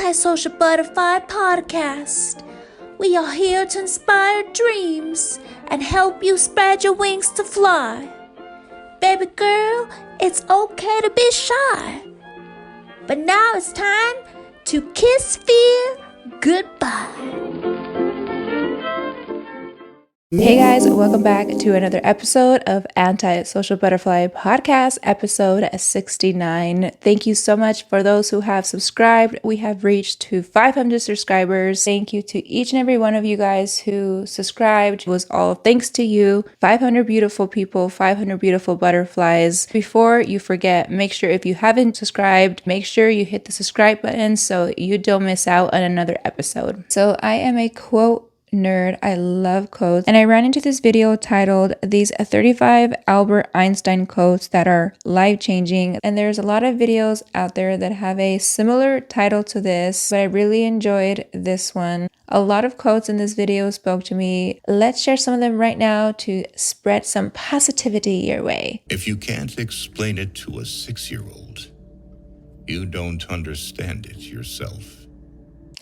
Antisocial Butterfly Podcast. We are here to inspire dreams and help you spread your wings to fly. Baby girl, it's okay to be shy. But now it's time to kiss fear goodbye. Hey guys, welcome back to another episode of Antisocial Butterfly Podcast, episode 69. Thank you so much for those who have subscribed. We have reached to 500 subscribers. Thank you to each and every one of you guys who subscribed. It was all thanks to you. 500 beautiful people, 500 beautiful butterflies. Before you forget, make sure if you haven't subscribed, make sure you hit the subscribe button so you don't miss out on another episode. So I am a quote nerd. I love quotes, and I ran into this video titled these 35 Albert Einstein quotes that are life-changing, and there's a lot of videos out there that have a similar title to this, but I really enjoyed this one. A lot of quotes in this video spoke to me. Let's share some of them right now to spread some positivity your way. If you can't explain it to a 6-year-old, you don't understand it yourself.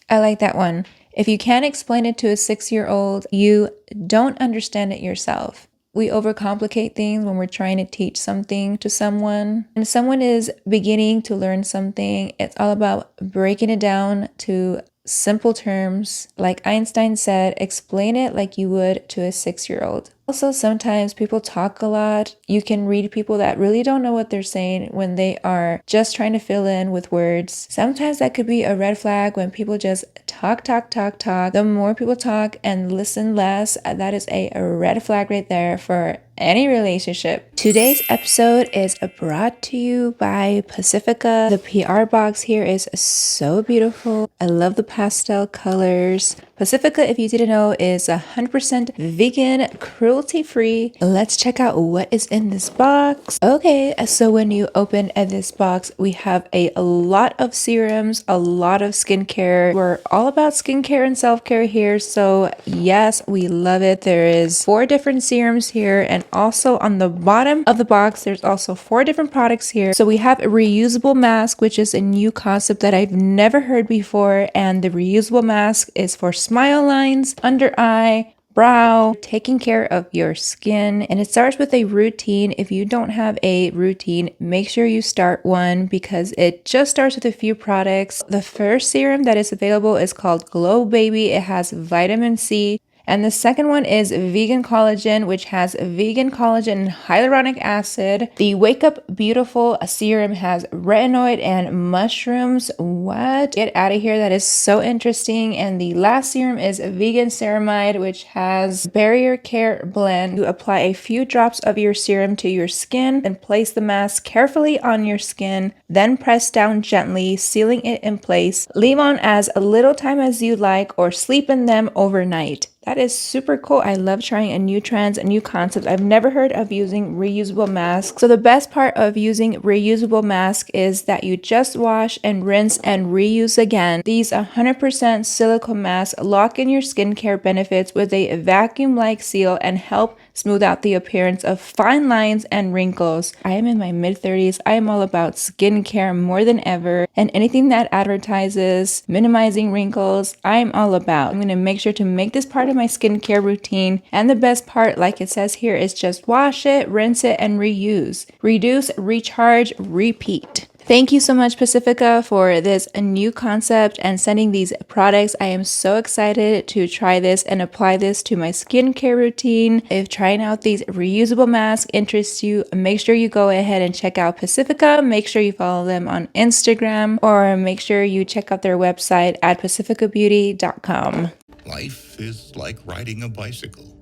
I like that one. If you can't explain it to a 6-year-old, you don't understand it yourself. We overcomplicate things when we're trying to teach something to someone. When someone is beginning to learn something, it's all about breaking it down to simple terms. Like Einstein said, explain it like you would to a 6-year-old. Also, sometimes people talk a lot. You can read people that really don't know what they're saying when they are just trying to fill in with words. Sometimes that could be a red flag when people just talk. The more people talk and listen less, that is a red flag right there for any relationship. Today's episode is brought to you by Pacifica. The PR box here is so beautiful. I love the pastel colors. Pacifica, if you didn't know, is 100% vegan, cruelty-free. Let's check out what is in this box. Okay, so when you open this box, we have a lot of serums, a lot of skincare. We're all about skincare and self-care here, so yes, we love it. There is 4 different serums here, and also on the bottom of the box, there's also 4 different products here. So we have a reusable mask, which is a new concept that I've never heard before, and the reusable mask is for smile lines, under eye, brow, taking care of your skin. And it starts with a routine. If you don't have a routine, make sure you start one because it just starts with a few products. The first serum that is available is called Glow Baby. It has vitamin C. And the second one is vegan collagen, which has vegan collagen and hyaluronic acid. The Wake Up Beautiful serum has retinoid and mushrooms. What? Get out of here. That is so interesting. And the last serum is vegan ceramide, which has barrier care blend. You apply a few drops of your serum to your skin and place the mask carefully on your skin, then press down gently, sealing it in place. Leave on as little time as you like or sleep in them overnight. That is super cool. I love trying a new trends, a new concept. I've never heard of using reusable masks. So the best part of using reusable mask is that you just wash and rinse and reuse again. These 100% silicone masks lock in your skincare benefits with a vacuum-like seal and help smooth out the appearance of fine lines and wrinkles. I am in my mid-30s. I am all about skincare more than ever, and anything that advertises minimizing wrinkles, I'm all about. I'm going to make sure to make this part of my skincare routine, and the best part, like it says here, is just wash it, rinse it, and reuse. Reduce, recharge, repeat. Thank you so much, Pacifica, for this new concept and sending these products. I am so excited to try this and apply this to my skincare routine. If trying out these reusable masks interests you, make sure you go ahead and check out Pacifica. Make sure you follow them on Instagram, or make sure you check out their website at pacificabeauty.com. Life is like riding a bicycle.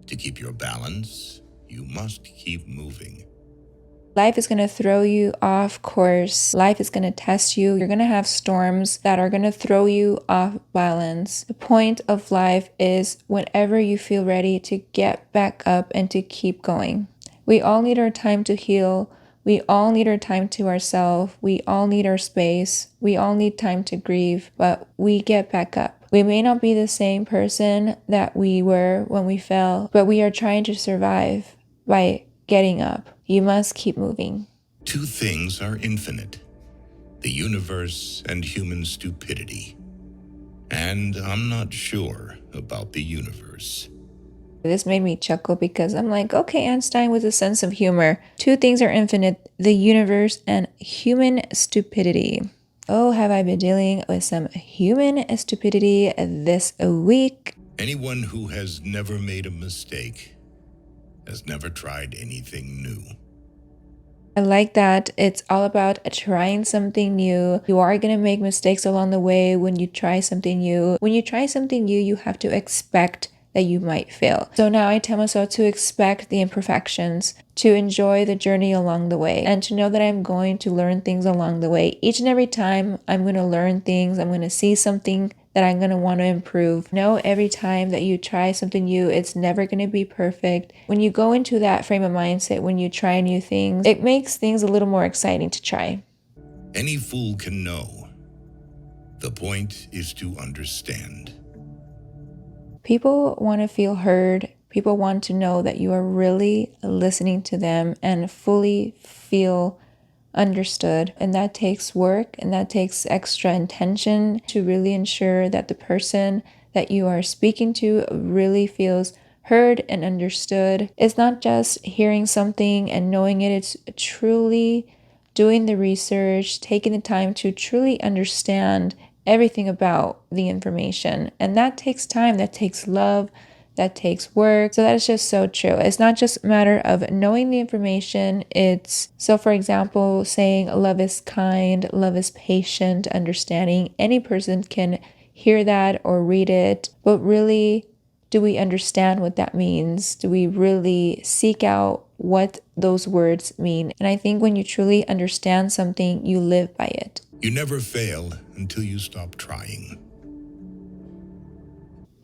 To keep your balance, you must keep moving. Life is going to throw you off course. Life is going to test you. You're going to have storms that are going to throw you off balance. The point of life is whenever you feel ready to get back up and to keep going. We all need our time to heal. We all need our time to ourselves. We all need our space. We all need time to grieve, but we get back up. We may not be the same person that we were when we fell, but we are trying to survive by getting up. You must keep moving. 2 things are infinite: the universe and human stupidity. And I'm not sure about the universe. This made me chuckle because I'm like, okay, Einstein with a sense of humor. Two things are infinite, the universe and human stupidity. Oh, have I been dealing with some human stupidity this week? Anyone who has never made a mistake has never tried anything new. I like that. It's all about trying something new. You are going to make mistakes along the way when you try something new. When you try something new, you have to expect that you might fail. So now I tell myself to expect the imperfections, to enjoy the journey along the way, and to know that I'm going to learn things along the way. Each and every time I'm going to learn things, I'm going to see something that I'm going to want to improve. Know every time that you try something new, it's never going to be perfect. When you go into that frame of mindset, when you try new things, it makes things a little more exciting to try. Any fool can know. The point is to understand. People want to feel heard. People want to know that you are really listening to them and fully feel understood. And that takes work and that takes extra intention to really ensure that the person that you are speaking to really feels heard and understood. It's not just hearing something and knowing it, it's truly doing the research, taking the time to truly understand everything about the information. And that takes time, that takes love, that takes work. So that is just so true. It's not just a matter of knowing the information. It's, so for example, saying love is kind, love is patient, understanding. Any person can hear that or read it, but really, do we understand what that means? Do we really seek out what those words mean? And I think when you truly understand something, you live by it. You never fail until you stop trying.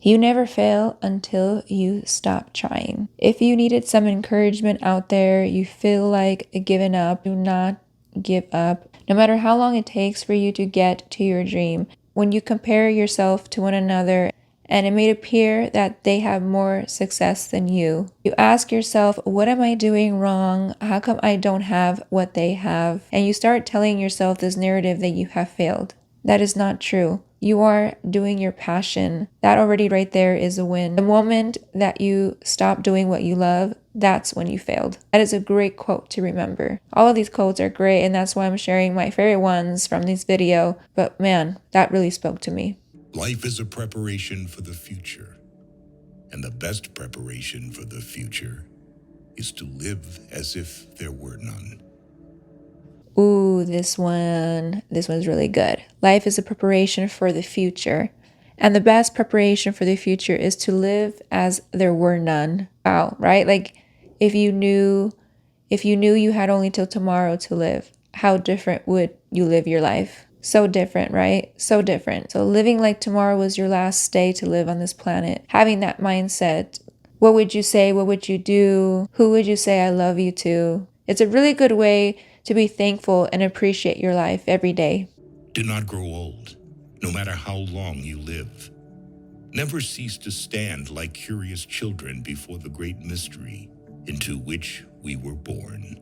You never fail until you stop trying. If you needed some encouragement out there, you feel like giving up, do not give up. No matter how long it takes for you to get to your dream, when you compare yourself to one another and it may appear that they have more success than you, you ask yourself, what am I doing wrong? How come I don't have what they have? And you start telling yourself this narrative that you have failed. That is not true. You are doing your passion. That already right there is a win. The moment that you stop doing what you love, that's when you failed. That is a great quote to remember. All of these quotes are great, and that's why I'm sharing my favorite ones from this video. But man, that really spoke to me. Life is a preparation for the future. And the best preparation for the future is to live as if there were none. Ooh, this one's really good. Life is a preparation for the future. And the best preparation for the future is to live as there were none. Wow, right? Like if you knew you had only till tomorrow to live, how different would you live your life? So different, right? So different. So living like tomorrow was your last day to live on this planet. Having that mindset, what would you say? What would you do? Who would you say I love you to? It's a really good way to be thankful and appreciate your life every day. Do not grow old, no matter how long you live. Never cease to stand like curious children before the great mystery into which we were born.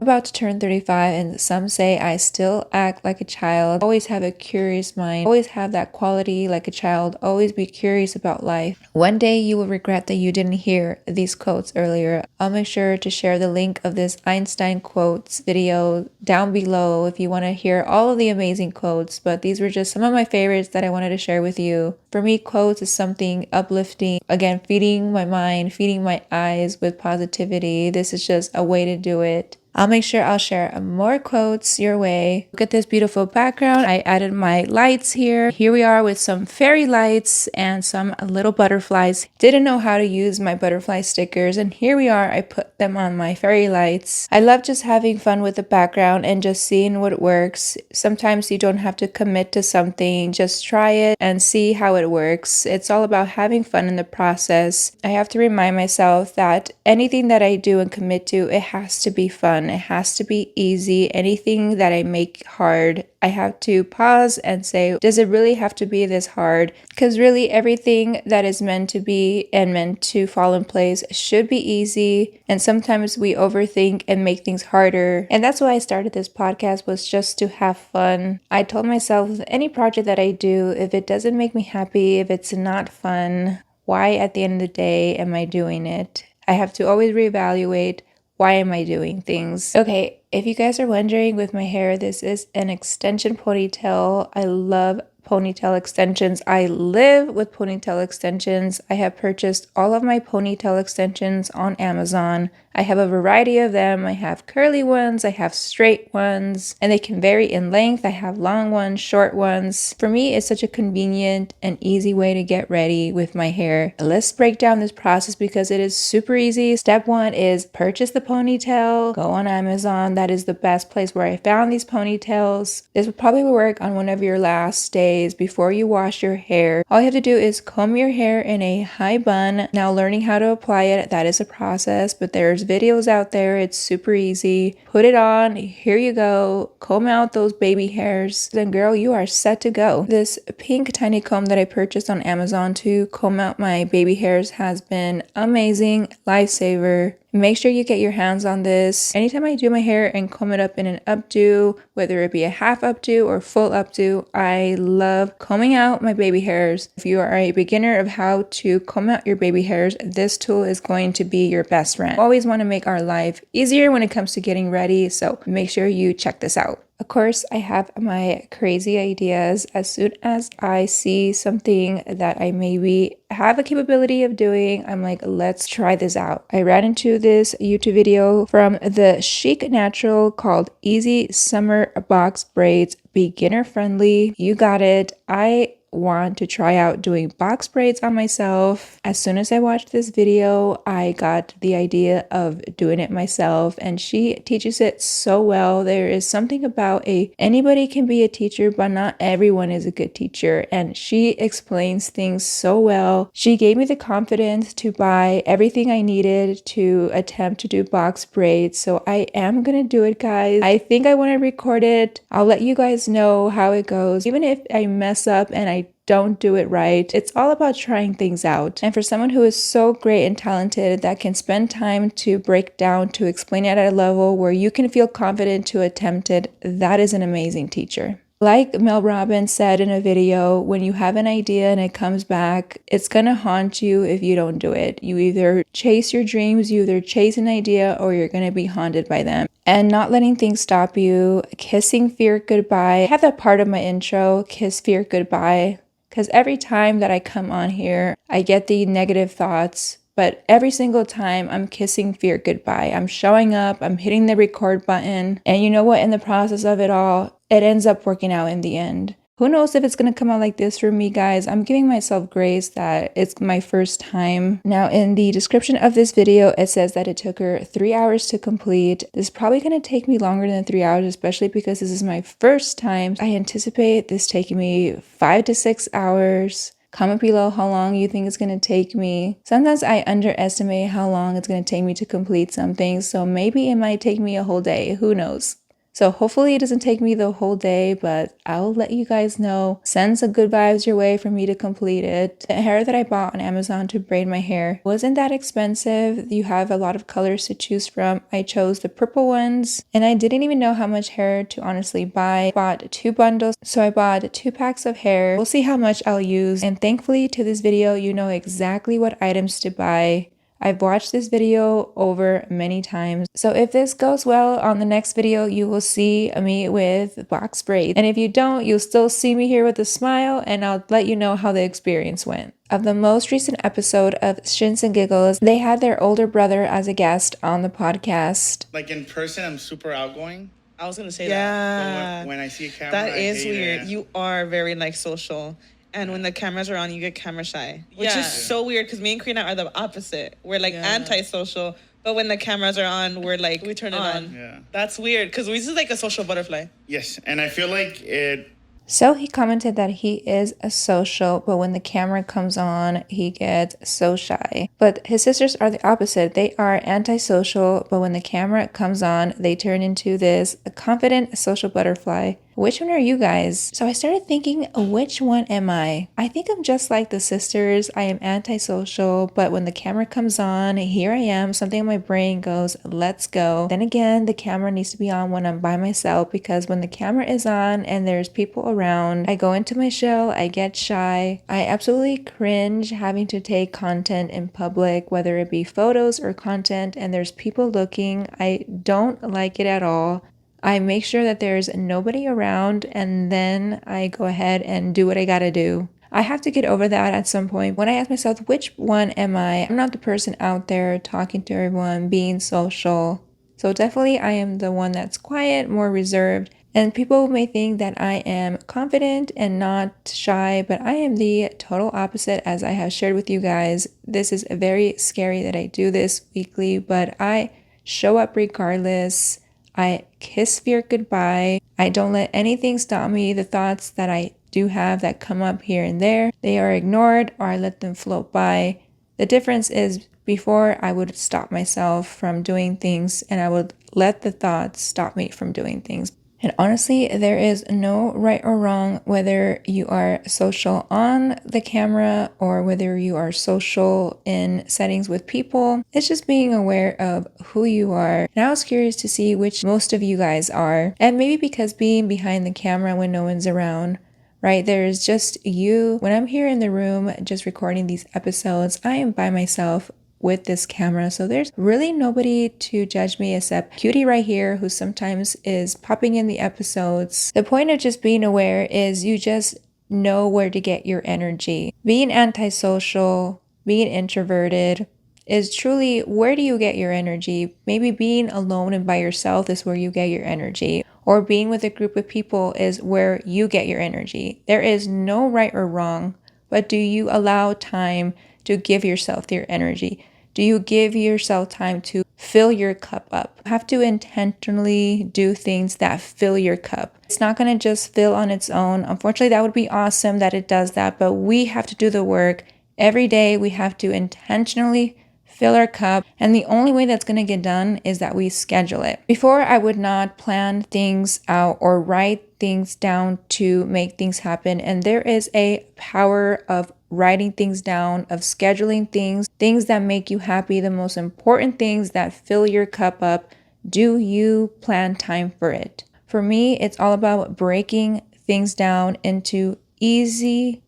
About to turn 35, and some say I still act like a child. Always have a curious mind. Always have that quality like a child. Always be curious about life. One day you will regret that you didn't hear these quotes earlier. I'll make sure to share the link of this Einstein quotes video down below if you want to hear all of the amazing quotes. But these were just some of my favorites that I wanted to share with you. For me, quotes is something uplifting. Again, feeding my mind, feeding my eyes with positivity. This is just a way to do it. I'll make sure I'll share more quotes your way. Look at this beautiful background. I added my lights here. Here we are with some fairy lights and some little butterflies. Didn't know how to use my butterfly stickers, and here we are. I put them on my fairy lights. I love just having fun with the background and just seeing what works. Sometimes you don't have to commit to something. Just try it and see how it works. It's all about having fun in the process. I have to remind myself that anything that I do and commit to, it has to be fun. fun. It has to be easy. Anything that I make hard, I have to pause and say, does it really have to be this hard? Because really everything that is meant to be and meant to fall in place should be easy. And sometimes we overthink and make things harder. And that's why I started this podcast, was just to have fun. I told myself, with any project that I do, if it doesn't make me happy, if it's not fun, why at the end of the day am I doing it? I have to always reevaluate, why am I doing things? Okay, if you guys are wondering, with my hair, this is an extension ponytail. I love ponytail extensions. I live with ponytail extensions. I have purchased all of my ponytail extensions on Amazon. I have a variety of them. I have curly ones, I have straight ones, and they can vary in length. I have long ones, short ones. For me, it's such a convenient and easy way to get ready with my hair. Let's break down this process because it is super easy. Step 1 is purchase the ponytail. Go on Amazon. That is the best place where I found these ponytails. This will probably work on one of your last days before you wash your hair. All you have to do is comb your hair in a high bun. Now, learning how to apply it, that is a process, but there's videos out there. It's super easy. Put it on. Here you go. Comb out those baby hairs. Then girl, you are set to go. This pink tiny comb that I purchased on Amazon to comb out my baby hairs has been amazing. Lifesaver. Make sure you get your hands on this. Anytime I do my hair and comb it up in an updo, whether it be a half updo or full updo, I love combing out my baby hairs. If you are a beginner of how to comb out your baby hairs, this tool is going to be your best friend. We always want to make our life easier when it comes to getting ready, so make sure you check this out. Of course, I have my crazy ideas. As soon as I see something that I maybe have a capability of doing, I'm like, let's try this out. I ran into this YouTube video from the Chic Natural called Easy Summer Box Braids, Beginner Friendly. You got it. I want to try out doing box braids on myself. As soon as I watched this video, I got the idea of doing it myself, and she teaches it so well. There is something about anybody can be a teacher, but not everyone is a good teacher, and she explains things so well. She gave me the confidence to buy everything I needed to attempt to do box braids, so I am gonna do it, guys. I think I want to record it. I'll let you guys know how it goes. Even if I mess up and I don't do it right, it's all about trying things out. And for someone who is so great and talented that can spend time to break down, to explain it at a level where you can feel confident to attempt it, that is an amazing teacher. Like Mel Robbins said in a video, when you have an idea and it comes back, it's gonna haunt you if you don't do it. You either chase your dreams, you either chase an idea, or you're gonna be haunted by them. And not letting things stop you, kissing fear goodbye. I have that part of my intro, kiss fear goodbye, because every time that I come on here, I get the negative thoughts, but every single time I'm kissing fear goodbye. I'm showing up, I'm hitting the record button, and you know what? In the process of it all, it ends up working out in the end. Who knows if it's going to come out like this for me, guys. I'm giving myself grace that it's my first time. Now, in the description of this video, it says that it took her 3 hours to complete. This is probably going to take me longer than 3 hours, especially because this is my first time. I anticipate this taking me 5 to 6 hours. Comment below how long you think it's going to take me. Sometimes I underestimate how long it's going to take me to complete something, so maybe it might take me a whole day. Who knows? So hopefully it doesn't take me the whole day, but I'll let you guys know. Send some good vibes your way for me to complete it. The hair that I bought on Amazon to braid my hair wasn't that expensive. You have a lot of colors to choose from. I chose the purple ones, and I didn't even know how much hair to honestly buy. I bought 2 bundles, so I bought 2 packs of hair. We'll see how much I'll use, and thankfully to this video, you know exactly what items to buy. I've watched this video over many times. So if this goes well, on the next video, you will see me with box braids. And if you don't, you'll still see me here with a smile, and I'll let you know how the experience went. Of the most recent episode of Shins and Giggles, they had their older brother as a guest on the podcast. Like in person, I'm super outgoing. I was going to say that. But when I see a camera, that is weird. It. You are very like social. And when the cameras are on, you get camera shy, which is so weird because me and Karina are the opposite. We're like antisocial, but when the cameras are on, we're like, we turn it on. Yeah. That's weird because we just like a social butterfly. Yes, and I feel like it So he commented that he is a social, but when the camera comes on, he gets so shy. But his sisters are the opposite. They are antisocial, but when the camera comes on, they turn into this confident social butterfly. Which one are you guys? So I started thinking, which one am I? I think I'm just like the sisters. I am antisocial, but when the camera comes on, here I am. Something in my brain goes, let's go. Then again, the camera needs to be on when I'm by myself, because when the camera is on and there's people around, I go into my shell, I get shy. I absolutely cringe having to take content in public, whether it be photos or content, and there's people looking. I don't like it at all. I make sure that there's nobody around, and then I go ahead and do what I gotta do. I have to get over that at some point. When I ask myself, which one am I? I'm not the person out there talking to everyone, being social. So definitely I am the one that's quiet, more reserved. And people may think that I am confident and not shy, but I am the total opposite, as I have shared with you guys. This is very scary that I do this weekly, but I show up regardless. I kiss fear goodbye. I don't let anything stop me. The thoughts that I do have that come up here and there, they are ignored, or I let them float by. The difference is, before I would stop myself from doing things, and I would let the thoughts stop me from doing things. And honestly, there is no right or wrong whether you are social on the camera or whether you are social in settings with people. It's just being aware of who you are. And I was curious to see which most of you guys are. And maybe because being behind the camera when no one's around, right? There's just you. When I'm here in the room just recording these episodes, I am by myself with this camera, so there's really nobody to judge me except Cutie right here, who sometimes is popping in the episodes. The point of just being aware is you just know where to get your energy. Being antisocial, being introverted is truly, where do you get your energy? Maybe being alone and by yourself is where you get your energy, or being with a group of people is where you get your energy. There is no right or wrong, but do you allow time to give yourself your energy? Do you give yourself time to fill your cup up? You have to intentionally do things that fill your cup. It's not going to just fill on its own. Unfortunately, that would be awesome that it does that, but we have to do the work. Every day we have to intentionally fill our cup, and the only way that's going to get done is that we schedule it. Before, I would not plan things out or write things down to make things happen, and there is a power of writing things down, of scheduling things that make you happy, the most important things that fill your cup up. Do you plan time for it? For me, it's all about breaking things down into easy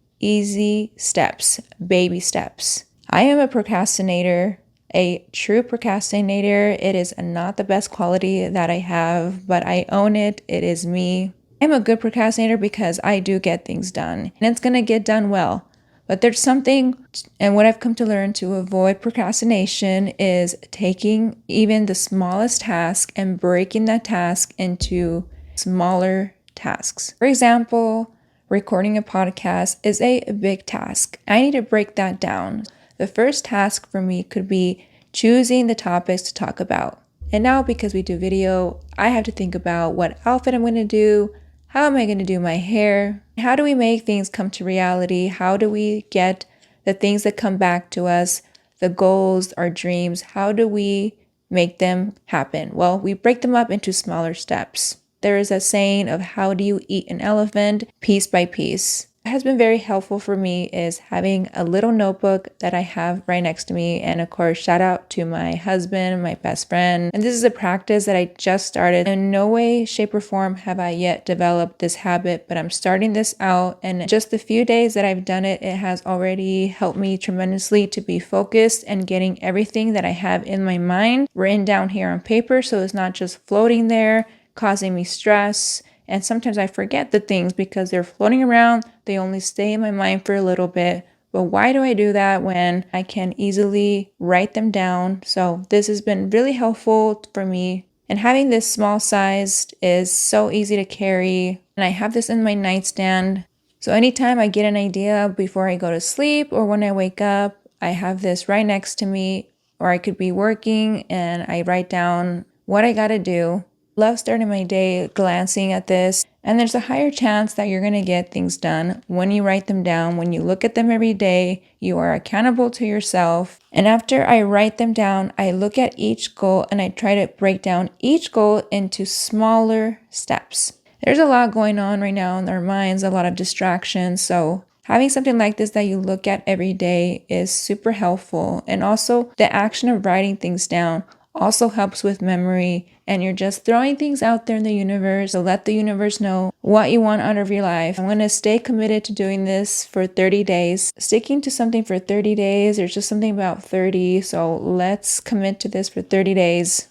steps, baby steps. I am a procrastinator, a true procrastinator. It is not the best quality that I have, but I own it. It is me. I'm a good procrastinator because I do get things done, and it's going to get done well. But there's something, and what I've come to learn to avoid procrastination is taking even the smallest task and breaking that task into smaller tasks. For example, recording a podcast is a big task. I need to break that down. The first task for me could be choosing the topics to talk about. And now, because we do video, I have to think about what outfit I'm going to do. How am I going to do my hair? How do we make things come to reality? How do we get the things that come back to us, the goals, our dreams? How do we make them happen? Well, we break them up into smaller steps. There is a saying of, how do you eat an elephant? Piece by piece. What has been very helpful for me is having a little notebook that I have right next to me. And of course, shout out to my husband, my best friend. And this is a practice that I just started. In no way, shape, or form have I yet developed this habit, but I'm starting this out. And just the few days that I've done it, it has already helped me tremendously to be focused and getting everything that I have in my mind written down here on paper. So it's not just floating there, causing me stress. And sometimes I forget the things because they're floating around. They only stay in my mind for a little bit. But why do I do that when I can easily write them down? So this has been really helpful for me. And having this small sized is so easy to carry. And I have this in my nightstand. So anytime I get an idea before I go to sleep or when I wake up, I have this right next to me. Or I could be working and I write down what I gotta do. Love starting my day glancing at this, And there's a higher chance that you're going to get things done when you write them down. When you look at them every day, you are accountable to yourself. And after I write them down, I look at each goal and I try to break down each goal into smaller steps. There's a lot going on right now in our minds, a lot of distractions. So having something like this that you look at every day is super helpful. And also the action of writing things down also helps with memory, and you're just throwing things out there in the universe to let the universe know what you want out of your life. I'm going to stay committed to doing this for 30 days. Sticking to something for 30 days, there's just something about 30, so let's commit to this for 30 days.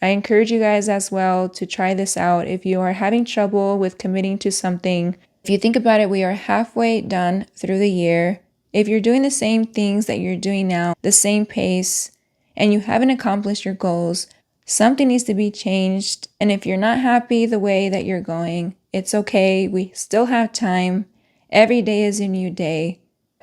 I encourage you guys as well to try this out if you are having trouble with committing to something. If you think about it, we are halfway done through the year. If you're doing the same things that you're doing now, the same pace, and you haven't accomplished your goals, something needs to be changed. And if you're not happy the way that you're going, it's okay. We still have time. Every day is a new day.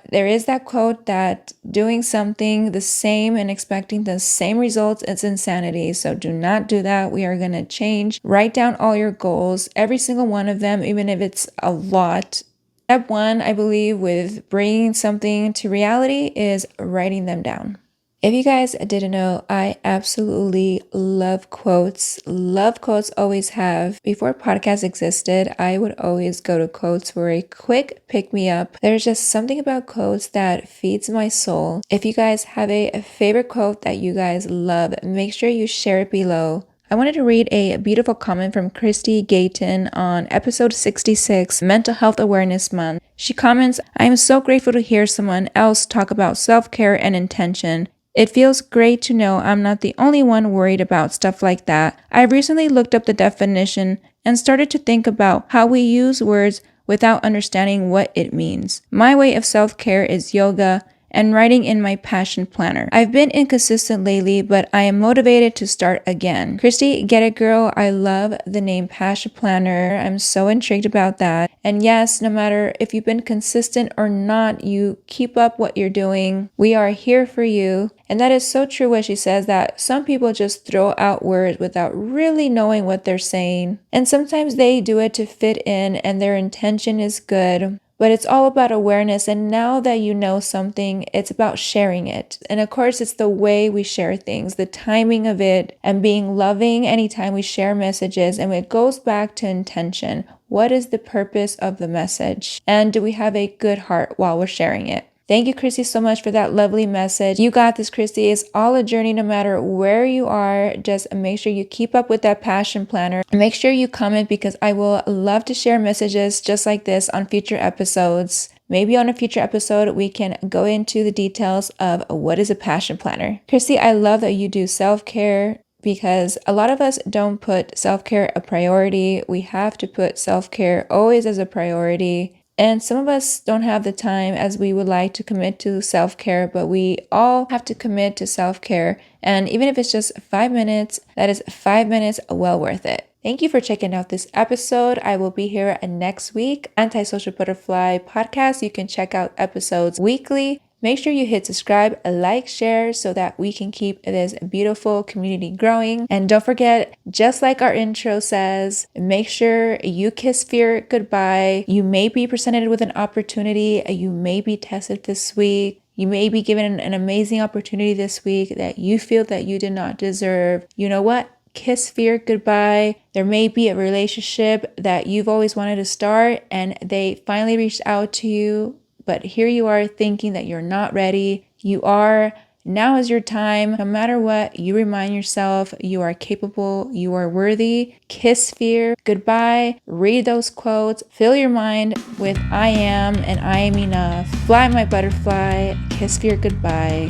There is that quote that doing something the same and expecting the same results is insanity. So do not do that. We are going to change. Write down all your goals, every single one of them, even if it's a lot. Step one, I believe, with bringing something to reality is writing them down. If you guys didn't know, I absolutely love quotes. Love quotes, always have. Before podcasts existed, I would always go to quotes for a quick pick-me-up. There's just something about quotes that feeds my soul. If you guys have a favorite quote that you guys love, make sure you share it below. I wanted to read a beautiful comment from Christy Gayton on episode 66, Mental Health Awareness Month. She comments, "I am so grateful to hear someone else talk about self-care and intention. It feels great to know I'm not the only one worried about stuff like that. I recently looked up the definition and started to think about how we use words without understanding what it means. My way of self-care is yoga and writing in my passion planner. I've been inconsistent lately, but I am motivated to start again." Christy, get it, girl. I love the name Passion Planner. I'm so intrigued about that. And yes, no matter if you've been consistent or not, you keep up what you're doing. We are here for you. And that is so true what she says, that some people just throw out words without really knowing what they're saying. And sometimes they do it to fit in and their intention is good. But it's all about awareness, and now that you know something, it's about sharing it. And of course, it's the way we share things, the timing of it, and being loving anytime we share messages. And it goes back to intention. What is the purpose of the message? And do we have a good heart while we're sharing it? Thank you, Christy, so much for that lovely message. You got this, Christy. It's all a journey no matter where you are. Just make sure you keep up with that passion planner. Make sure you comment, because I will love to share messages just like this on future episodes. Maybe on a future episode, we can go into the details of what is a passion planner. Christy, I love that you do self-care, because a lot of us don't put self-care a priority. We have to put self-care always as a priority. And some of us don't have the time as we would like to commit to self-care, but we all have to commit to self-care. And even if it's just 5 minutes, that is 5 minutes well worth it. Thank you for checking out this episode. I will be here next week. Antisocial Butterfly Podcast. You can check out episodes weekly. Make sure you hit subscribe, like, share, so that we can keep this beautiful community growing. And don't forget, just like our intro says, make sure you kiss fear goodbye. You may be presented with an opportunity. You may be tested this week. You may be given an amazing opportunity this week that you feel that you did not deserve. You know what? Kiss fear goodbye. There may be a relationship that you've always wanted to start and they finally reached out to you, but here you are thinking that you're not ready. You are. Now is your time. No matter what, you remind yourself you are capable, you are worthy. Kiss fear goodbye. Read those quotes. Fill your mind with I am and I am enough. Fly my butterfly. Kiss fear goodbye.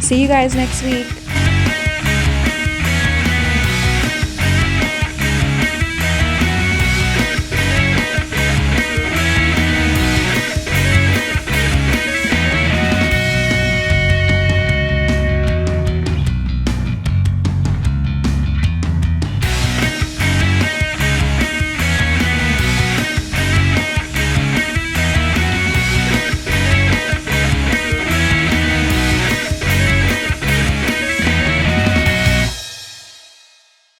See you guys next week.